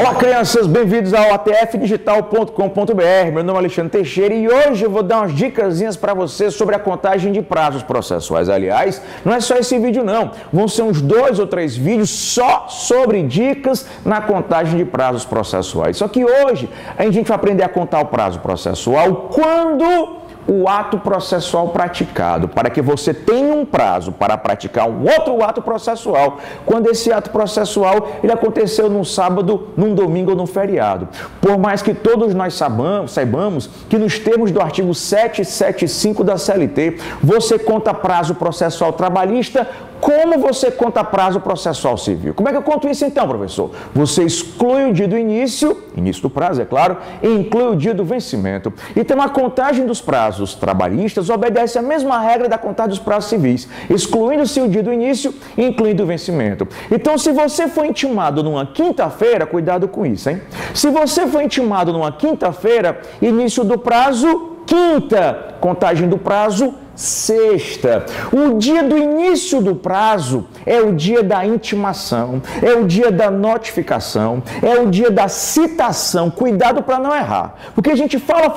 Olá, crianças, bem-vindos ao atfdigital.com.br. Meu nome é Alexandre Teixeira e hoje eu vou dar umas dicasinhas para vocês sobre a contagem de prazos processuais. Aliás, não é só esse vídeo não, vão ser uns 2 ou 3 vídeos só sobre dicas na contagem de prazos processuais. Só que hoje a gente vai aprender a contar o prazo processual quando o ato processual praticado, para que você tenha um prazo para praticar um outro ato processual, quando esse ato processual ele aconteceu num sábado, num domingo ou num feriado. Por mais que todos nós saibamos que nos termos do artigo 775 da CLT, você conta prazo processual trabalhista como você conta prazo processual civil. Como é que eu conto isso então, professor? Você exclui o dia do início do prazo, é claro, e inclui o dia do vencimento. Então, a contagem dos prazos trabalhistas obedece à mesma regra da contagem dos prazos civis, excluindo-se o dia do início e incluindo o vencimento. Então, se você foi intimado numa quinta-feira, cuidado com isso, hein? Se você foi intimado numa quinta-feira, início do prazo, quinta, contagem do prazo, sexta. O dia do início do prazo é o dia da intimação, é o dia da notificação, é o dia da citação. Cuidado para não errar, porque a gente fala,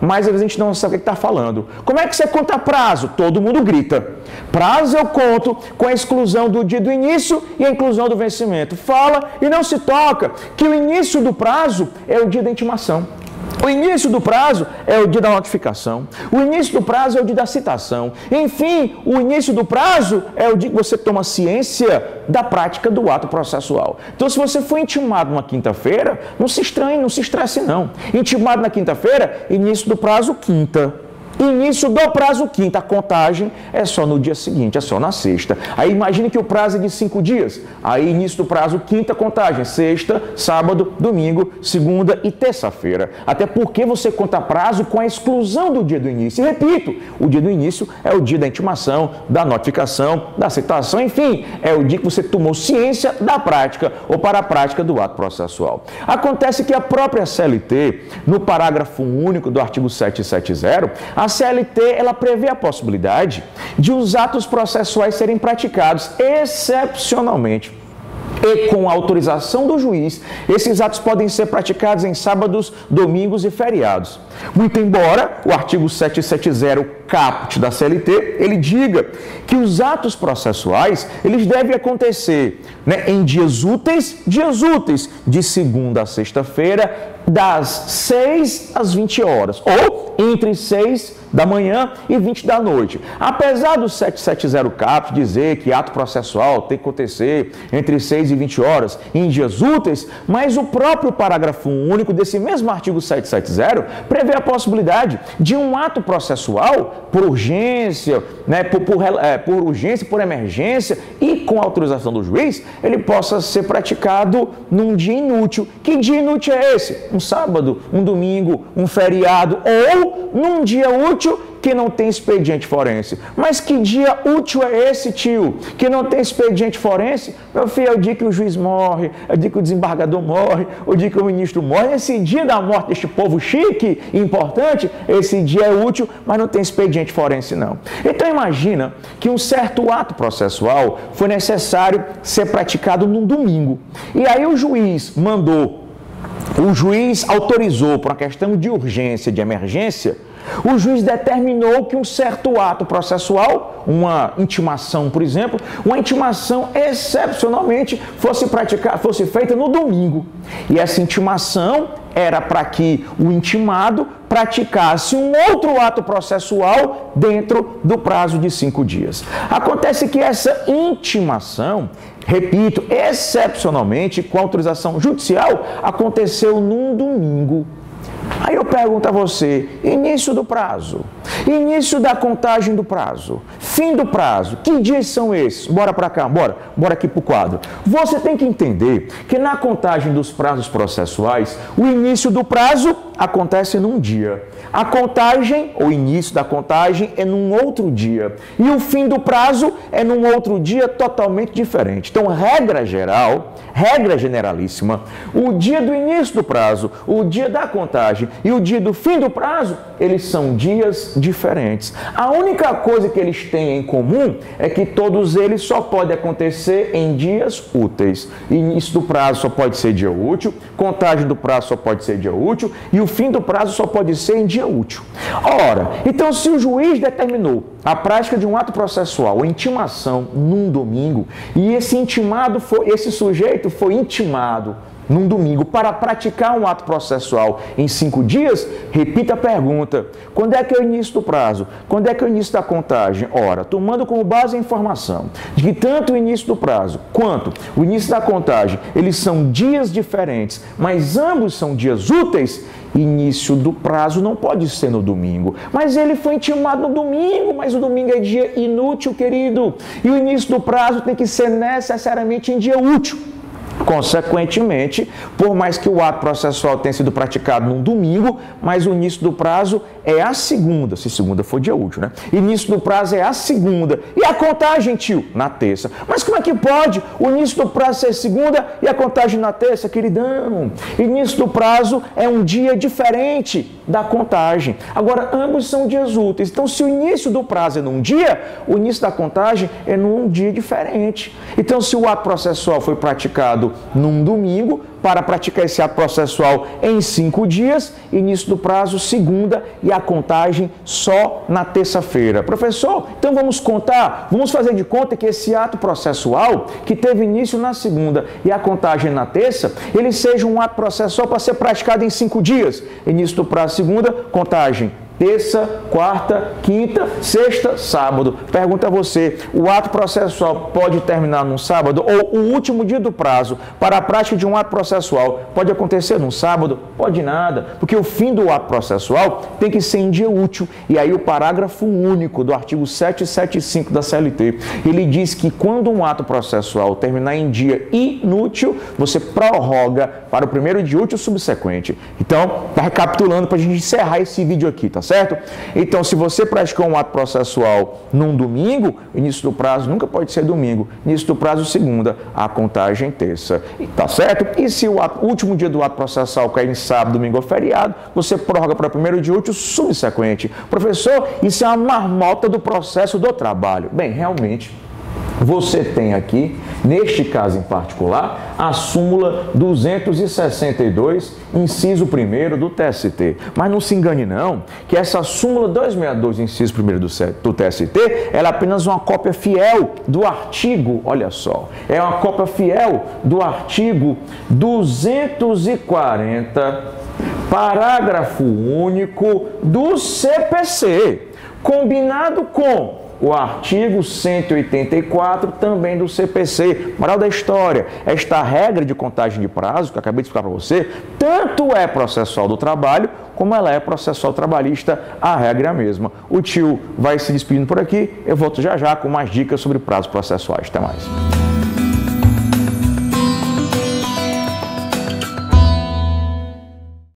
mas às vezes a gente não sabe o que está falando. Como é que você conta prazo? Todo mundo grita. Prazo eu conto com a exclusão do dia do início e a inclusão do vencimento. Fala e não se toca que o início do prazo é o dia da intimação. O início do prazo é o dia da notificação. O início do prazo é o dia da citação. Enfim, o início do prazo é o dia que você toma ciência da prática do ato processual. Então, se você foi intimado numa quinta-feira, não se estranhe, não se estresse não. Intimado na quinta-feira, início do prazo quinta. Início do prazo quinta, a contagem é só no dia seguinte, é só na sexta. Aí imagine que o prazo é de 5 dias. Aí início do prazo quinta, contagem, sexta, sábado, domingo, segunda e terça-feira. Até porque você conta prazo com a exclusão do dia do início. E repito, o dia do início é o dia da intimação, da notificação, da citação, enfim, é o dia que você tomou ciência da prática ou para a prática do ato processual. Acontece que a própria CLT, no parágrafo único do artigo 770, a CLT ela prevê a possibilidade de os atos processuais serem praticados excepcionalmente e com autorização do juiz. Esses atos podem ser praticados em sábados, domingos e feriados. Muito embora o artigo 770 caput da CLT, ele diga que os atos processuais, eles devem acontecer, em dias úteis, de segunda a sexta-feira, das 6 às 20 horas, ou entre 6 da manhã e 20 da noite. Apesar do 770 caput dizer que ato processual tem que acontecer entre 6 e 20 horas em dias úteis, mas o próprio parágrafo único desse mesmo artigo 770 prevê a possibilidade de um ato processual por urgência, por urgência, por emergência e com autorização do juiz, ele possa ser praticado num dia inútil. Que dia inútil é esse? Um sábado, um domingo, um feriado ou num dia útil que não tem expediente forense. Mas que dia útil é esse, tio? Que não tem expediente forense? Meu filho, é o dia que o juiz morre, é o dia que o desembargador morre, o dia que o ministro morre. Esse dia da morte deste povo chique e importante, esse dia é útil, mas não tem expediente forense, não. Então imagina que um certo ato processual foi necessário ser praticado num domingo. E aí o juiz autorizou por uma questão de urgência, de emergência, o juiz determinou que um certo ato processual, uma intimação, por exemplo, uma intimação excepcionalmente fosse feita no domingo. E essa intimação era para que o intimado praticasse um outro ato processual dentro do prazo de 5 dias. Acontece que essa intimação, repito, excepcionalmente, com autorização judicial, aconteceu num domingo. Aí eu pergunto a você, início do prazo, início da contagem do prazo, fim do prazo, que dias são esses? Bora para cá, bora aqui para o quadro. Você tem que entender que na contagem dos prazos processuais, o início do prazo acontece num dia. A contagem, o início da contagem é num outro dia. E o fim do prazo é num outro dia totalmente diferente. Então, regra geral, regra generalíssima, o dia do início do prazo, o dia da contagem e o dia do fim do prazo, eles são dias diferentes. A única coisa que eles têm em comum é que todos eles só podem acontecer em dias úteis. Início do prazo só pode ser dia útil, contagem do prazo só pode ser dia útil e o fim do prazo só pode ser em dia útil. Ora, então se o juiz determinou a prática de um ato processual ou intimação num domingo e esse sujeito foi intimado num domingo para praticar um ato processual em 5 dias, repita a pergunta: quando é que é o início do prazo? Quando é que é o início da contagem? Ora, tomando como base a informação de que tanto o início do prazo quanto o início da contagem, eles são dias diferentes, mas ambos são dias úteis, início do prazo não pode ser no domingo. Mas ele foi intimado no domingo, mas o domingo é dia inútil, querido. E o início do prazo tem que ser necessariamente em dia útil. Consequentemente, por mais que o ato processual tenha sido praticado num domingo, mas o início do prazo é a segunda, se segunda for dia útil, né? Início do prazo é a segunda. E a contagem, tio? Na terça. Mas como é que pode o início do prazo ser segunda e a contagem na terça, queridão? Início do prazo é um dia diferente da contagem. Agora, ambos são dias úteis. Então, se o início do prazo é num dia, o início da contagem é num dia diferente. Então, se o ato processual foi praticado num domingo, para praticar esse ato processual em 5 dias, início do prazo segunda e a contagem só na terça-feira. Professor, então vamos contar, vamos fazer de conta que esse ato processual, que teve início na segunda e a contagem na terça, ele seja um ato processual para ser praticado em 5 dias. Início do prazo segunda, contagem terça, quarta, quinta, sexta, sábado. Pergunta a você, o ato processual pode terminar num sábado? Ou o último dia do prazo para a prática de um ato processual pode acontecer num sábado? Pode nada, porque o fim do ato processual tem que ser em dia útil. E aí o parágrafo único do artigo 775 da CLT, ele diz que quando um ato processual terminar em dia inútil, você prorroga para o primeiro dia útil subsequente. Então, tá recapitulando para a gente encerrar esse vídeo aqui, tá certo? Então, se você praticou um ato processual num domingo, início do prazo nunca pode ser domingo, início do prazo segunda, a contagem terça, tá certo? E se o último dia do ato processual cair em sábado, domingo ou feriado, você prorroga para o primeiro dia útil subsequente. Professor, isso é uma marmota do processo do trabalho. Bem, realmente, você tem aqui, neste caso em particular, a súmula 262, inciso 1º do TST. Mas não se engane não, que essa súmula 262, inciso 1º do TST, ela é apenas uma cópia fiel do artigo, olha só, é uma cópia fiel do artigo 240, parágrafo único do CPC, combinado com o artigo 184 também do CPC. Moral da história, esta regra de contagem de prazo, que eu acabei de explicar para você, tanto é processual do trabalho, como ela é processual trabalhista, a regra é a mesma. O tio vai se despedindo por aqui, eu volto já já com mais dicas sobre prazos processuais. Até mais.